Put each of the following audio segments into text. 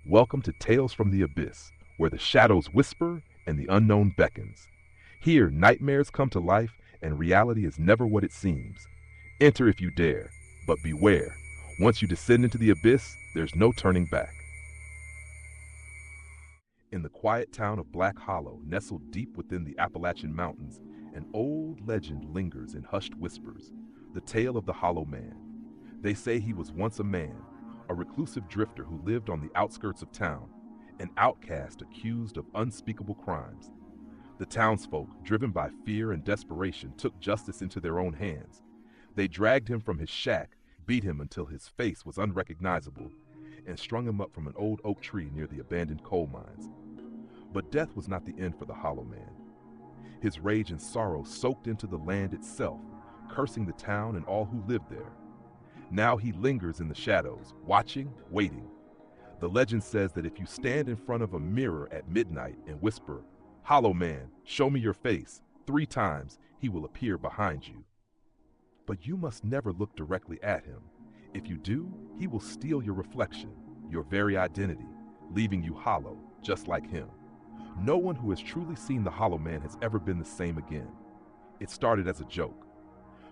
Welcome to Tales from the Abyss, where the shadows whisper and the unknown beckons. Here, nightmares come to life and reality is never what it seems. Enter if you dare, but beware. Once you descend into the abyss, there's no turning back. In the quiet town of Black Hollow, nestled deep within the Appalachian Mountains, an old legend lingers in hushed whispers, the tale of the Hollow Man. They say he was once a man, a reclusive drifter who lived on the outskirts of town, an outcast accused of unspeakable crimes. The townsfolk, driven by fear and desperation, took justice into their own hands. They dragged him from his shack, beat him until his face was unrecognizable, and strung him up from an old oak tree near the abandoned coal mines. But death was not the end for the Hollow Man. His rage and sorrow soaked into the land itself, cursing the town and all who lived there. Now he lingers in the shadows, watching, waiting. The legend says that if you stand in front of a mirror at midnight and whisper, "Hollow Man, show me your face," 3 times, he will appear behind you. But you must never look directly at him. If you do, he will steal your reflection, your very identity, leaving you hollow, just like him. No one who has truly seen the Hollow Man has ever been the same again. It started as a joke.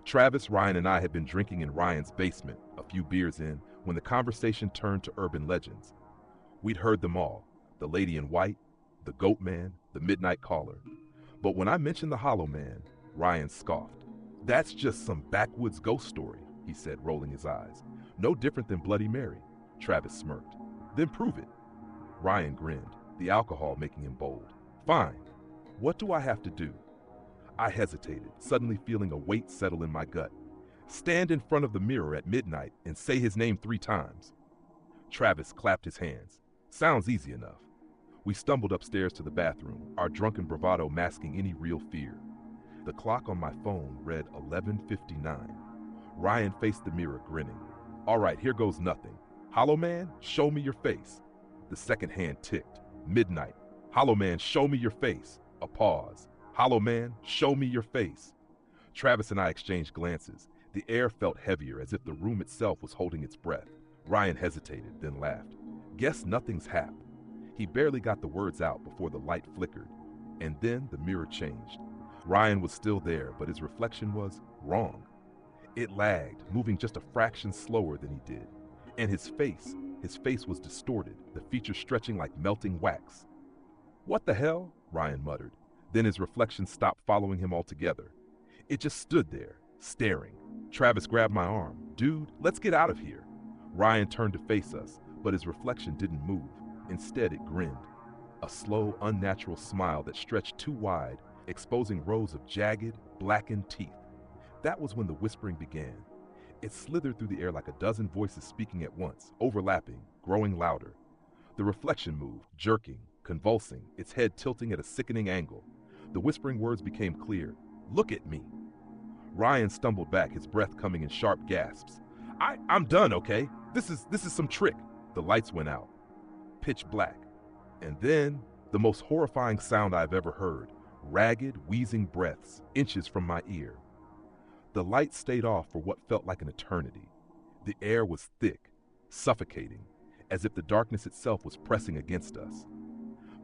Travis, Ryan, and I had been drinking in Ryan's basement, a few beers in, when the conversation turned to urban legends. We'd heard them all, the lady in white, the goat man, the midnight caller. But when I mentioned the Hollow Man, Ryan scoffed. "That's just some backwoods ghost story," he said, rolling his eyes. "No different than Bloody Mary." Travis smirked. "Then prove it." Ryan grinned, the alcohol making him bold. "Fine. What do I have to do?" I hesitated, suddenly feeling a weight settle in my gut. "Stand in front of the mirror at midnight and say his name 3 times. Travis clapped his hands. "Sounds easy enough." We stumbled upstairs to the bathroom, our drunken bravado masking any real fear. The clock on my phone read 11:59. Ryan faced the mirror, grinning. "All right, here goes nothing. Hollow Man, show me your face." The second hand ticked. Midnight. "Hollow Man, show me your face." A pause. "Hollow Man, show me your face." Travis and I exchanged glances. The air felt heavier, as if the room itself was holding its breath. Ryan hesitated, then laughed. "Guess nothing's hap." He barely got the words out before the light flickered, and then the mirror changed. Ryan was still there, but his reflection was wrong. It lagged, moving just a fraction slower than he did. And his face was distorted, the features stretching like melting wax. "What the hell?" Ryan muttered. Then his reflection stopped following him altogether. It just stood there, staring. Travis grabbed my arm. "Dude, let's get out of here." Ryan turned to face us, but his reflection didn't move. Instead, it grinned. A slow, unnatural smile that stretched too wide, exposing rows of jagged, blackened teeth. That was when the whispering began. It slithered through the air like a dozen voices speaking at once, overlapping, growing louder. The reflection moved, jerking, convulsing, its head tilting at a sickening angle. The whispering words became clear. "Look at me." Ryan stumbled back, his breath coming in sharp gasps. I'm done, okay? This is some trick." The lights went out. Pitch black. And then, the most horrifying sound I've ever heard. Ragged, wheezing breaths, inches from my ear. The light stayed off for what felt like an eternity. The air was thick, suffocating, as if the darkness itself was pressing against us.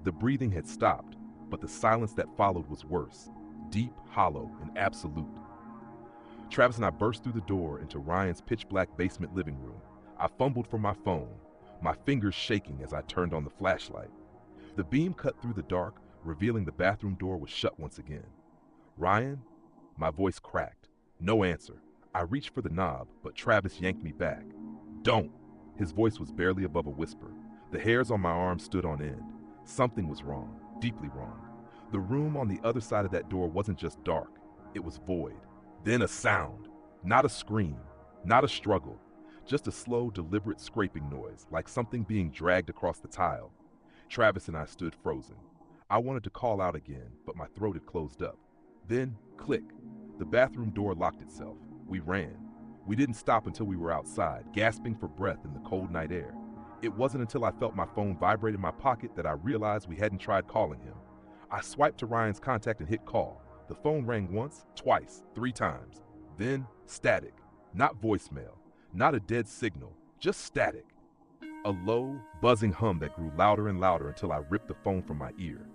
The breathing had stopped, but the silence that followed was worse, deep, hollow, and absolute. Travis and I burst through the door into Ryan's pitch-black basement living room. I fumbled for my phone, my fingers shaking as I turned on the flashlight. The beam cut through the dark, revealing the bathroom door was shut once again. "Ryan?" My voice cracked. No answer. I reached for the knob, but Travis yanked me back. "Don't!" His voice was barely above a whisper. The hairs on my arm stood on end. Something was wrong, deeply wrong. The room on the other side of that door wasn't just dark, it was void. Then a sound. Not a scream, not a struggle, just a slow, deliberate scraping noise, like something being dragged across the tile. Travis and I stood frozen. I wanted to call out again, but my throat had closed up. Then, click. The bathroom door locked itself. We ran. We didn't stop until we were outside, gasping for breath in the cold night air. It wasn't until I felt my phone vibrate in my pocket that I realized we hadn't tried calling him. I swiped to Ryan's contact and hit call. The phone rang once, twice, 3 times. Then, static. Not voicemail. Not a dead signal. Just static. A low, buzzing hum that grew louder and louder until I ripped the phone from my ear.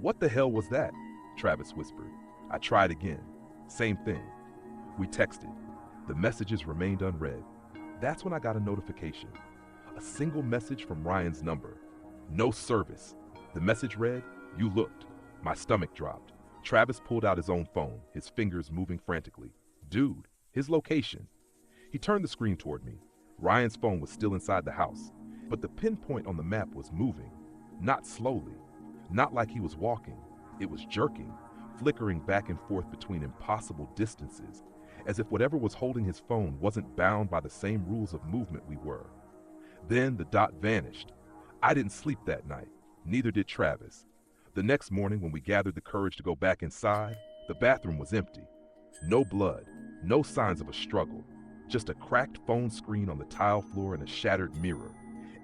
"What the hell was that?" Travis whispered. I tried again. Same thing. We texted. The messages remained unread. That's when I got a notification. A single message from Ryan's number. "No service." The message read, "You looked." My stomach dropped. Travis pulled out his own phone, his fingers moving frantically. Dude, his location. He turned the screen toward me. Ryan's phone was still inside the house, but the pinpoint on the map was moving. Not slowly. Not like he was walking. It was jerking, flickering back and forth between impossible distances, as if whatever was holding his phone wasn't bound by the same rules of movement we were. Then the dot vanished. I didn't sleep that night. Neither did Travis. The next morning, when we gathered the courage to go back inside, the bathroom was empty. No blood, no signs of a struggle, just a cracked phone screen on the tile floor and a shattered mirror.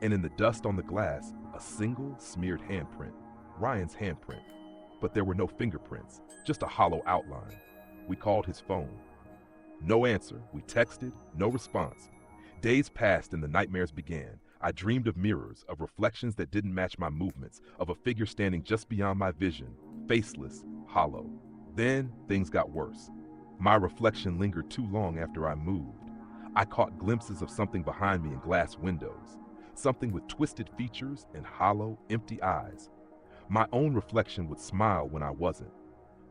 And in the dust on the glass, a single smeared handprint, Ryan's handprint. But there were no fingerprints, just a hollow outline. We called his phone. No answer. We texted, no response. Days passed and the nightmares began. I dreamed of mirrors, of reflections that didn't match my movements, of a figure standing just beyond my vision, faceless, hollow. Then things got worse. My reflection lingered too long after I moved. I caught glimpses of something behind me in glass windows, something with twisted features and hollow, empty eyes. My own reflection would smile when I wasn't.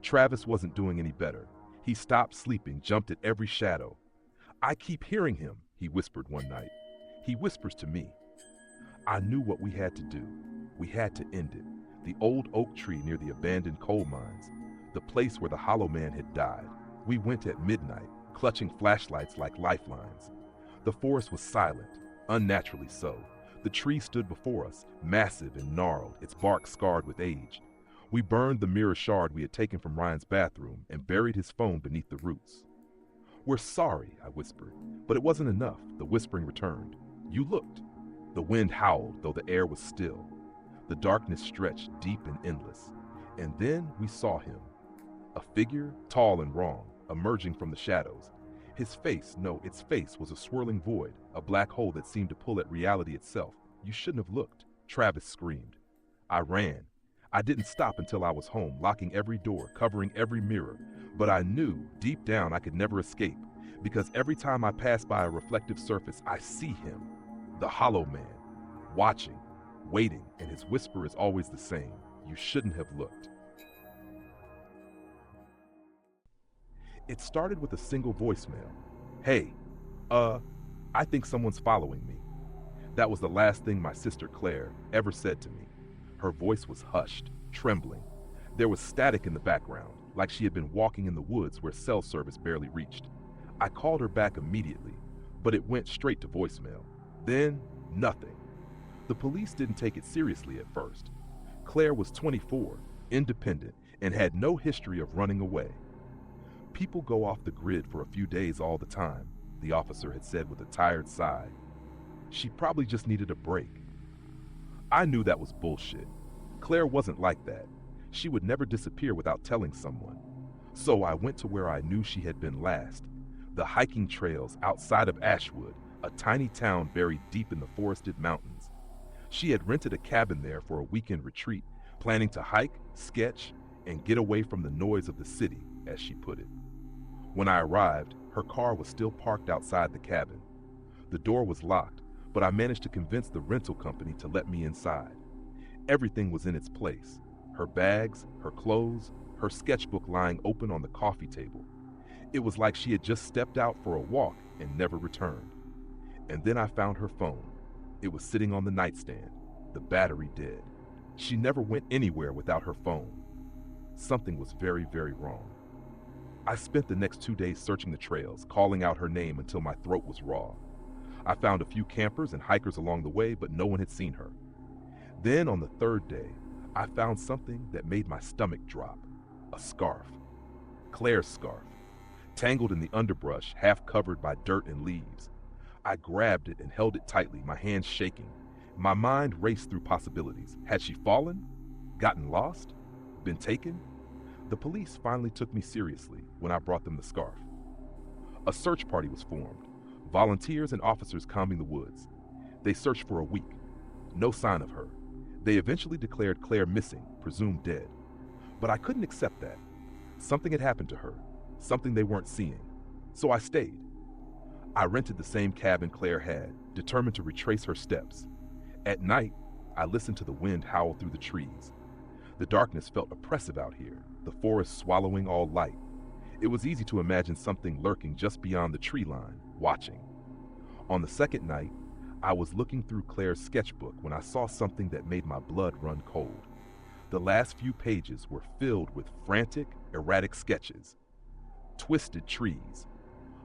Travis wasn't doing any better. He stopped sleeping, jumped at every shadow. "I keep hearing him," he whispered one night. He whispers to me. I knew what we had to do. We had to end it. The old oak tree near the abandoned coal mines, the place where the Hollow Man had died. We went at midnight, clutching flashlights like lifelines. The forest was silent, unnaturally so. The tree stood before us, massive and gnarled, its bark scarred with age. We burned the mirror shard we had taken from Ryan's bathroom and buried his phone beneath the roots. "We're sorry," I whispered, but it wasn't enough. The whispering returned. "You looked." The wind howled, though the air was still. The darkness stretched deep and endless. And then we saw him. A figure, tall and wrong, emerging from the shadows. Its face was a swirling void, a black hole that seemed to pull at reality itself. "You shouldn't have looked," Travis screamed. I ran. I didn't stop until I was home, locking every door, covering every mirror. But I knew, deep down, I could never escape, because every time I pass by a reflective surface, I see him. The Hollow Man, watching, waiting, and his whisper is always the same. "You shouldn't have looked." It started with a single voicemail. "Hey, I think someone's following me." That was the last thing my sister Claire ever said to me. Her voice was hushed, trembling. There was static in the background, like she had been walking in the woods where cell service barely reached. I called her back immediately, but it went straight to voicemail. Then, nothing. The police didn't take it seriously at first. Claire was 24, independent, and had no history of running away. "People go off the grid for a few days all the time," the officer had said with a tired sigh. "She probably just needed a break." I knew that was bullshit. Claire wasn't like that. She would never disappear without telling someone. So I went to where I knew she had been last. The hiking trails outside of Ashwood, a tiny town buried deep in the forested mountains. She had rented a cabin there for a weekend retreat, planning to hike, sketch, and get away from the noise of the city, as she put it. When I arrived, her car was still parked outside the cabin. The door was locked, but I managed to convince the rental company to let me inside. Everything was in its place. Her bags, her clothes, her sketchbook lying open on the coffee table. It was like she had just stepped out for a walk and never returned. And then I found her phone. It was sitting on the nightstand, the battery dead. She never went anywhere without her phone. Something was very, very wrong. I spent the next 2 days searching the trails, calling out her name until my throat was raw. I found a few campers and hikers along the way, but no one had seen her. Then on the third day, I found something that made my stomach drop. A scarf. Claire's scarf. Tangled in the underbrush, half covered by dirt and leaves. I grabbed it and held it tightly, my hands shaking. My mind raced through possibilities. Had she fallen? Gotten lost? Been taken? The police finally took me seriously when I brought them the scarf. A search party was formed. Volunteers and officers combing the woods. They searched for a week. No sign of her. They eventually declared Claire missing, presumed dead. But I couldn't accept that. Something had happened to her, something they weren't seeing. So I stayed. I rented the same cabin Claire had, determined to retrace her steps. At night, I listened to the wind howl through the trees. The darkness felt oppressive out here, the forest swallowing all light. It was easy to imagine something lurking just beyond the tree line, watching. On the second night, I was looking through Claire's sketchbook when I saw something that made my blood run cold. The last few pages were filled with frantic, erratic sketches. Twisted trees,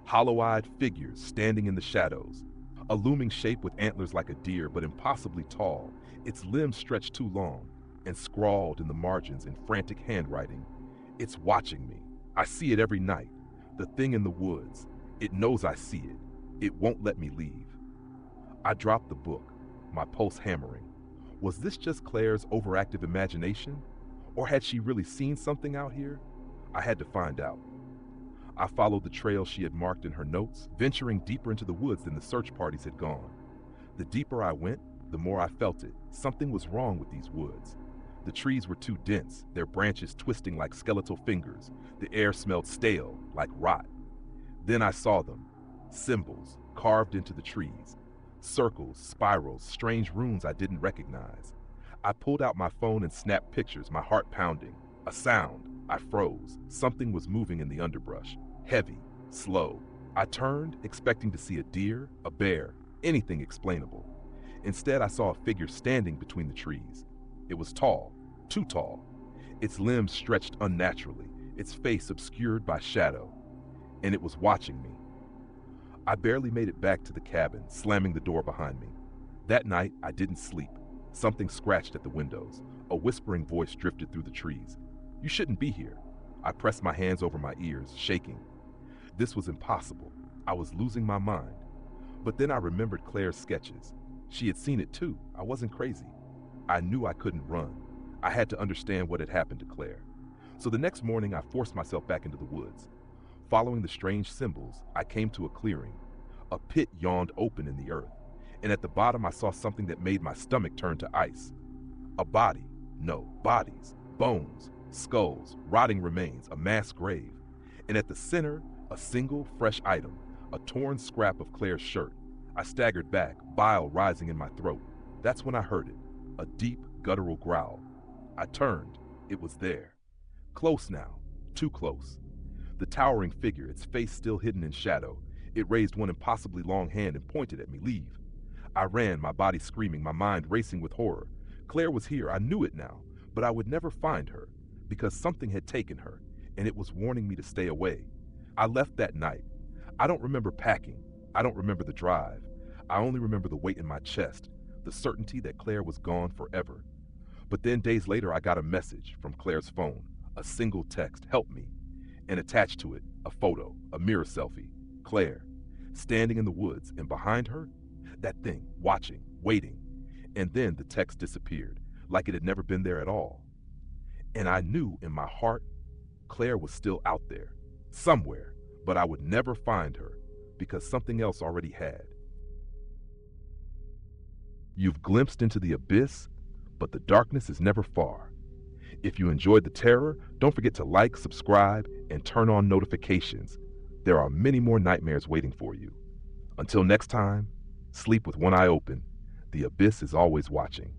hollow-eyed figures standing in the shadows, a looming shape with antlers like a deer but impossibly tall, its limbs stretched too long, and scrawled in the margins in frantic handwriting, "It's watching me. I see it every night. The thing in the woods. It knows I see it. It won't let me leave." I dropped the book, my pulse hammering. Was this just Claire's overactive imagination? Or had she really seen something out here? I had to find out. I followed the trail she had marked in her notes, venturing deeper into the woods than the search parties had gone. The deeper I went, the more I felt it. Something was wrong with these woods. The trees were too dense, their branches twisting like skeletal fingers. The air smelled stale, like rot. Then I saw them. Symbols, carved into the trees. Circles, spirals, strange runes I didn't recognize. I pulled out my phone and snapped pictures, my heart pounding. A sound. I froze. Something was moving in the underbrush. Heavy, slow. I turned, expecting to see a deer, a bear, anything explainable. Instead, I saw a figure standing between the trees. It was tall, too tall. Its limbs stretched unnaturally, its face obscured by shadow. And it was watching me. I barely made it back to the cabin, slamming the door behind me. That night, I didn't sleep. Something scratched at the windows. A whispering voice drifted through the trees. "You shouldn't be here." I pressed my hands over my ears, shaking. This was impossible. I was losing my mind. But then I remembered Claire's sketches. She had seen it too. I wasn't crazy. I knew I couldn't run. I had to understand what had happened to Claire. So the next morning, I forced myself back into the woods. Following the strange symbols, I came to a clearing. A pit yawned open in the earth, and at the bottom I saw something that made my stomach turn to ice. A body. No, bodies. Bones. Skulls. Rotting remains. A mass grave. And at the center, a single, fresh item. A torn scrap of Claire's shirt. I staggered back, bile rising in my throat. That's when I heard it. A deep, guttural growl. I turned. It was there. Close now. Too close. The towering figure, its face still hidden in shadow. It raised one impossibly long hand and pointed at me. "Leave." I ran, my body screaming, my mind racing with horror. Claire was here, I knew it now, but I would never find her, because something had taken her, and it was warning me to stay away. I left that night. I don't remember packing. I don't remember the drive. I only remember the weight in my chest, the certainty that Claire was gone forever. But then days later, I got a message from Claire's phone, a single text, "Help me," and attached to it, a photo, a mirror selfie. Claire, standing in the woods, and behind her, that thing, watching, waiting. And then the text disappeared, like it had never been there at all. And I knew in my heart, Claire was still out there, somewhere, but I would never find her, because something else already had. You've glimpsed into the abyss, but the darkness is never far. If you enjoyed the terror, don't forget to like, subscribe, and turn on notifications. There are many more nightmares waiting for you. Until next time, sleep with one eye open. The abyss is always watching.